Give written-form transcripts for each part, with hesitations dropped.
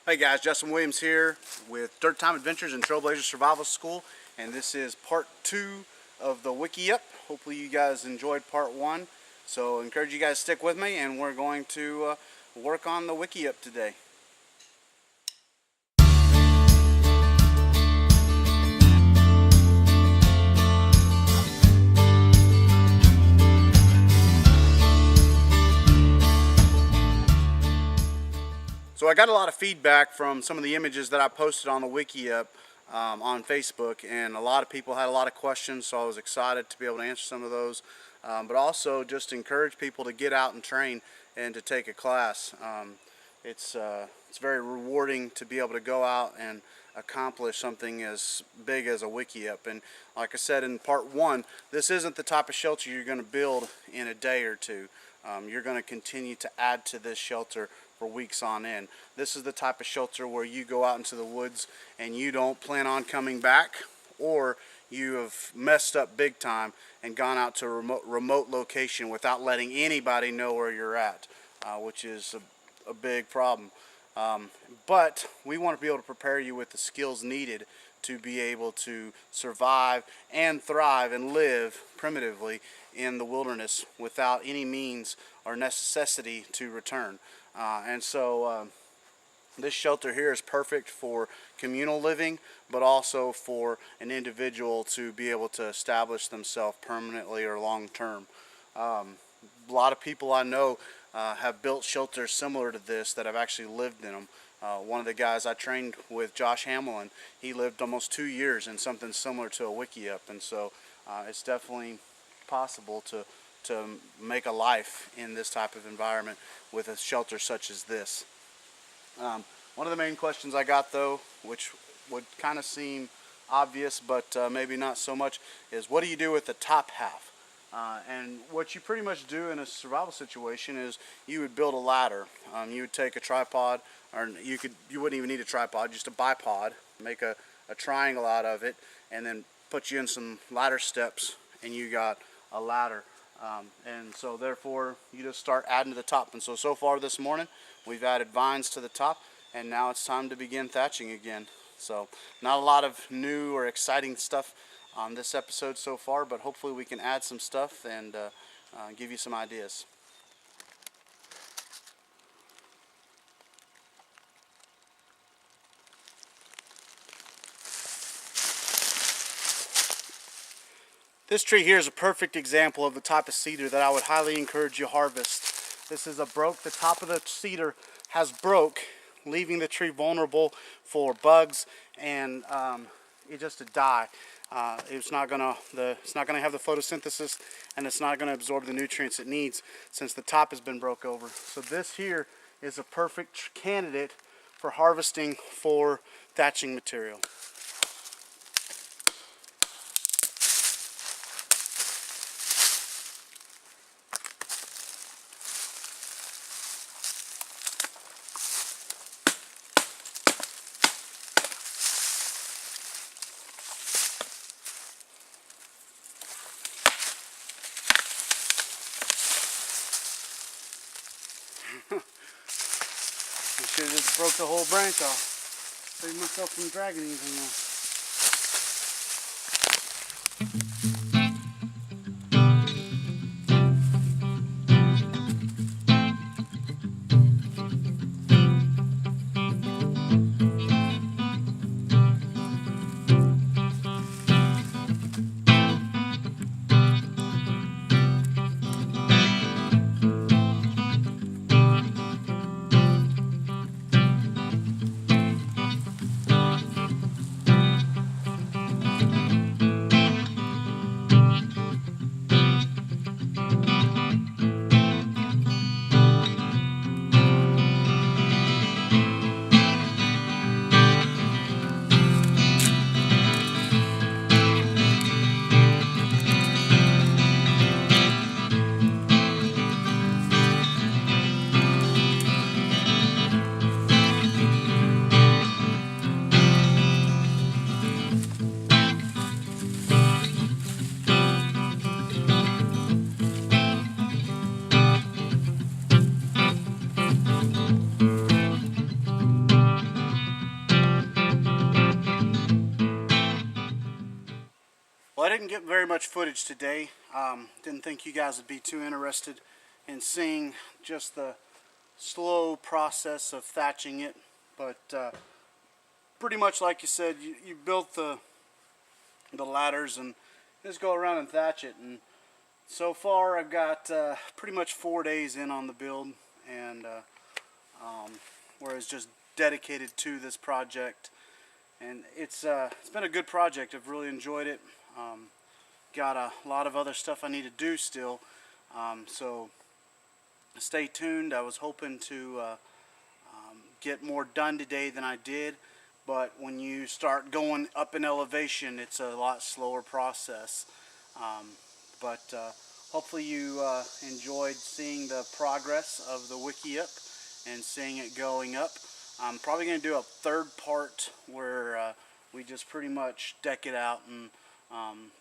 Hey guys, Justin Williams here with Dirt Time Adventures and Trailblazer Survival School, and this is part 2 of the Wikiup. Hopefully you guys enjoyed part 1, so I encourage you guys to stick with me, and we're going to work on the Wikiup today. So I got a lot of feedback from some of the images that I posted on the Wikiup on Facebook, and a lot of people had a lot of questions, so I was excited to be able to answer some of those, but also just encourage people to get out and train and to take a class. It's very rewarding to be able to go out and accomplish something as big as a Wikiup. And like I said in part 1, this isn't the type of shelter you're going to build in a day or two. You're going to continue to add to this shelter for weeks on end. This is the type of shelter where you go out into the woods and you don't plan on coming back, or you have messed up big time and gone out to a remote location without letting anybody know where you're at, which is a big problem. But we want to be able to prepare you with the skills needed to be able to survive and thrive and live primitively in the wilderness without any means or necessity to return. And so this shelter here is perfect for communal living, but also for an individual to be able to establish themselves permanently or long term. A lot of people I know have built shelters similar to this that have actually lived in them. One of the guys I trained with, Josh Hamlin, he lived almost 2 years in something similar to a Wikiup, and so it's definitely possible to make a life in this type of environment with a shelter such as this. One of the main questions I got, though, which would kind of seem obvious but maybe not so much, is what do you do with the top half? And what you pretty much do in a survival situation is you would build a ladder. You would take a tripod, or you wouldn't even need a tripod, just a bipod, make a triangle out of it, and then put you in some ladder steps, and you got a ladder. And so therefore you just start adding to the top. And so far this morning we've added vines to the top, and now it's time to begin thatching again. So not a lot of new or exciting stuff on this episode so far, but hopefully we can add some stuff and give you some ideas. This tree here is a perfect example of the type of cedar that I would highly encourage you to harvest. This is the top of the cedar has broke, leaving the tree vulnerable for bugs and it just to die. It's not gonna have the photosynthesis, and it's not gonna absorb the nutrients it needs since the top has been broke over. So this here is a perfect candidate for harvesting for thatching material. I should have just broke the whole branch off. Saved myself from dragging anything else. I didn't get very much footage today. Didn't think you guys would be too interested in seeing just the slow process of thatching it, but pretty much like you said, you built the ladders and just go around and thatch it. And so far I've got pretty much 4 days in on the build, and where it's just dedicated to this project, and it's been a good project. I've really enjoyed it. Got a lot of other stuff I need to do still, so stay tuned. I was hoping to get more done today than I did, but when you start going up in elevation, it's a lot slower process. But hopefully you enjoyed seeing the progress of the Wikiup and seeing it going up. I'm probably going to do a third part where we just pretty much deck it out and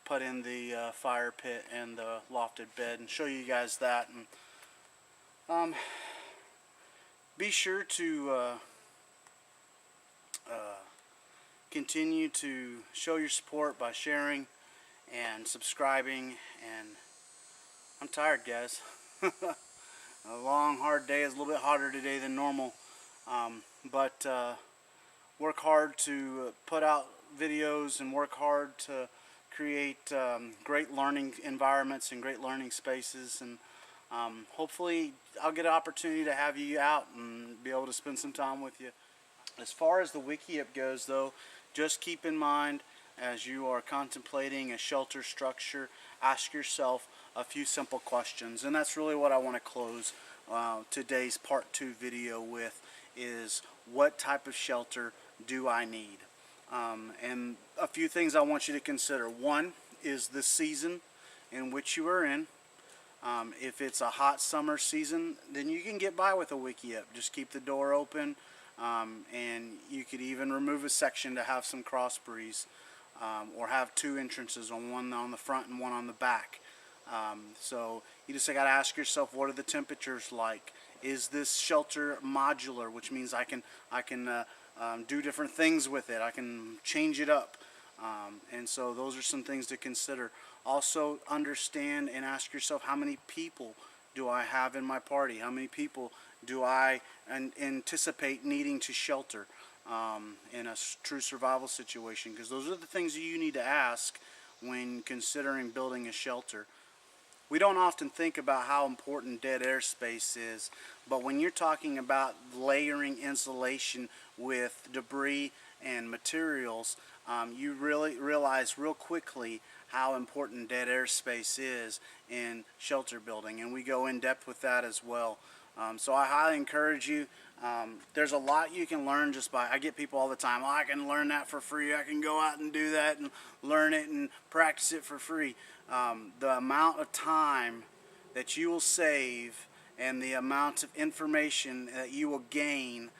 put in the fire pit and the lofted bed and show you guys that. And be sure to continue to show your support by sharing and subscribing. And I'm tired, guys. A long, hard day. Is a little bit hotter today than normal, but work hard to put out videos and work hard to create great learning environments and great learning spaces. And hopefully I'll get an opportunity to have you out and be able to spend some time with you. As far as the Wikiup goes, though, just keep in mind, as you are contemplating a shelter structure, ask yourself a few simple questions. And that's really what I want to close today's part 2 video with, is what type of shelter do I need? And a few things I want you to consider. One is the season in which you are in. If it's a hot summer season, then you can get by with a Wikiup. Just keep the door open, and you could even remove a section to have some cross breeze, or have 2 entrances, one on the front and one on the back. So you just got to ask yourself, what are the temperatures like? Is this shelter modular, which means I can do different things with it. I can change it up. And so those are some things to consider. Also understand and ask yourself, how many people do I have in my party? How many people do I anticipate needing to shelter in a true survival situation? Because those are the things that you need to ask when considering building a shelter. We don't often think about how important dead air space is, but when you're talking about layering insulation with debris and materials, you really realize real quickly how important dead air space is in shelter building, and we go in depth with that as well. So I highly encourage you. There's a lot you can learn just by, I get people all the time, oh, I can learn that for free, I can go out and do that and learn it and practice it for free. The amount of time that you will save and the amount of information that you will gain,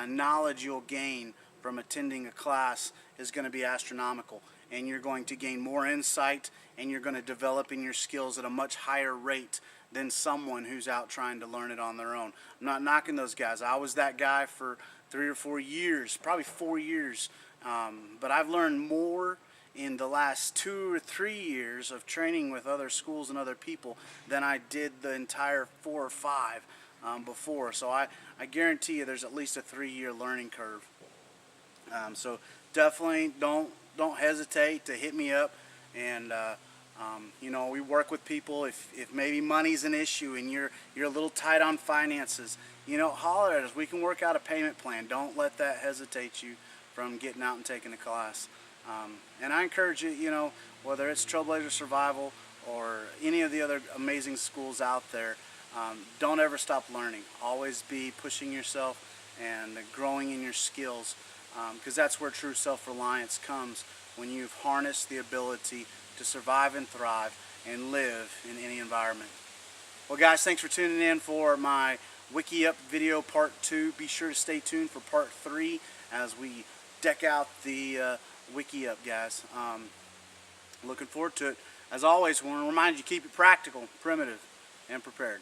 knowledge you'll gain from attending a class is going to be astronomical. And you're going to gain more insight, and you're going to develop in your skills at a much higher rate than someone who's out trying to learn it on their own. I'm not knocking those guys. I was that guy for 3 or 4 years, probably 4 years. But I've learned more in the last 2 or 3 years of training with other schools and other people than I did the entire 4 or 5 before. So I guarantee you there's at least a 3-year learning curve. So definitely don't hesitate to hit me up. And you know, we work with people. If maybe money's an issue and you're a little tight on finances, you know, holler at us. We can work out a payment plan. Don't let that hesitate you from getting out and taking a class. And I encourage you, you know, whether it's Trailblazer Survival or any of the other amazing schools out there, don't ever stop learning. Always be pushing yourself and growing in your skills, because that's where true self-reliance comes, when you've harnessed the ability to survive and thrive and live in any environment. Well, guys, thanks for tuning in for my Wikiup video part 2. Be sure to stay tuned for part 3 as we deck out the Wikiup, guys. Looking forward to it. As always, I want to remind you, keep it practical, primitive, and prepared.